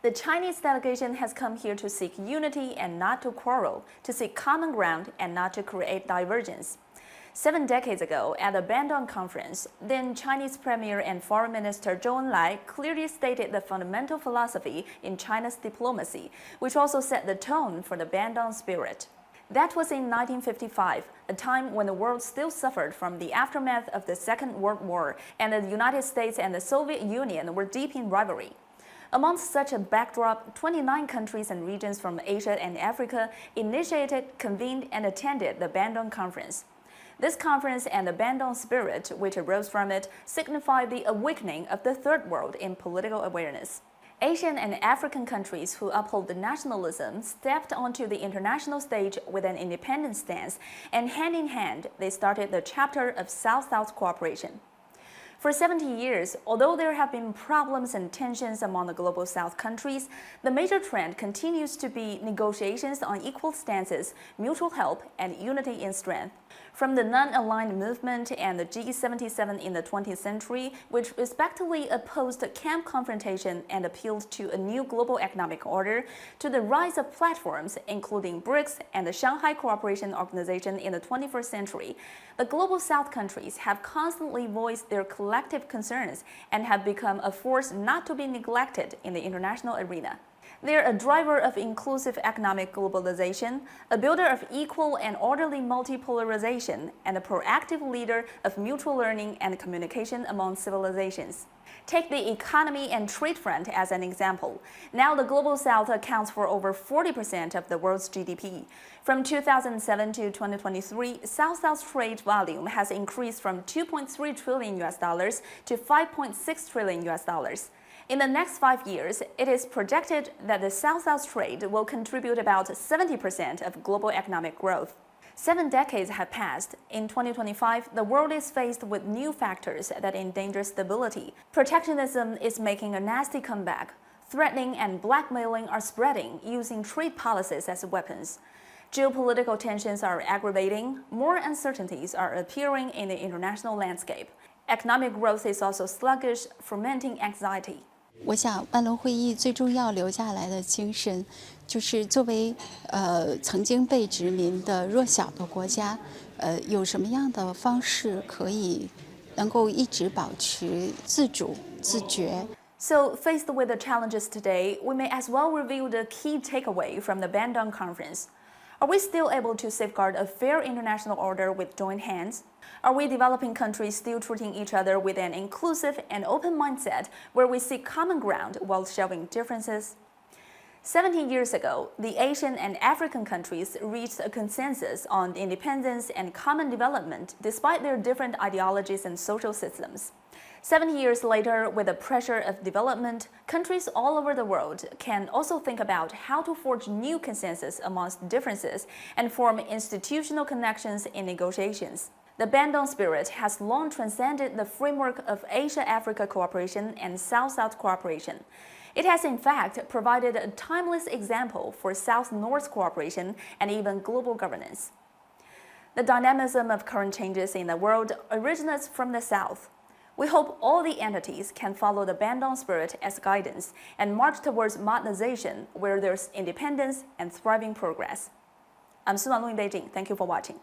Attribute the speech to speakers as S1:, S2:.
S1: The Chinese delegation has come here to seek unity and not to quarrel, to seek common ground and not to create divergence. 7 decades ago, at the Bandung Conference, then Chinese Premier and Foreign Minister Zhou Enlai clearly stated the fundamental philosophy in China's diplomacy, which also set the tone for the Bandung Spirit. That was in 1955, a time when the world still suffered from the aftermath of the Second World War, and the United States and the Soviet Union were deep in rivalry. Amongst such a backdrop, 29 countries and regions from Asia and Africa initiated, convened, and attended the Bandung Conference. This conference and the Bandung Spirit, which arose from it, signify the awakening of the Third World in political awareness. Asian and African countries who uphold the nationalism stepped onto the international stage with an independent stance, and hand in hand, they started the chapter of South-South cooperation. For 70 years, although there have been problems and tensions among the Global South countries, the major trend continues to be negotiations on equal stances, mutual help, and unity in strength. From the non-aligned movement and the G77 in the 20th century, which respectively opposed camp confrontation and appealed to a new global economic order, to the rise of platforms, including BRICS and the Shanghai Cooperation Organization in the 21st century, the Global South countries have constantly voiced their collective concerns and have become a force not to be neglected in the international arena. They're a driver of inclusive economic globalization, a builder of equal and orderly multipolarization, and a proactive leader of mutual learning and communication among civilizations. Take the economy and trade front as an example. Now the Global South accounts for over 40% of the world's GDP. From 2007 to 2023, South-South trade volume has increased from $2.3 trillion to $5.6 trillion. In the next 5 years, it is projected that the South-South trade will contribute about 70% of global economic growth. 7 decades have passed. In 2025, the world is faced with new factors that endanger stability. Protectionism is making a nasty comeback. Threatening and blackmailing are spreading, using trade policies as weapons. Geopolitical tensions are aggravating. More uncertainties are appearing in the international landscape. Economic growth is also sluggish, fomenting anxiety.
S2: 我想万隆会议最重要留下来的精神，就是作为曾经被殖民的弱小的国家，有什么样的方式可以能够一直保持自主自觉。
S1: So, faced with the challenges today, we may as well review the key takeaway from the Bandung Conference. Are we still able to safeguard a fair international order with joint hands? Are we developing countries still treating each other with an inclusive and open mindset where we seek common ground while shelving differences? 70 years ago, the Asian and African countries reached a consensus on independence and common development despite their different ideologies and social systems. 70 years later, with the pressure of development, countries all over the world can also think about how to forge new consensus amongst differences and form institutional connections in negotiations. The Bandung Spirit has long transcended the framework of Asia-Africa cooperation and South-South cooperation. It has in fact provided a timeless example for South-North cooperation and even global governance. The dynamism of current changes in the world originates from the South. We hope all the entities can follow the Bandung Spirit as guidance and march towards modernization where there's independence and thriving progress. I'm Su in Beijing. Thank you for watching.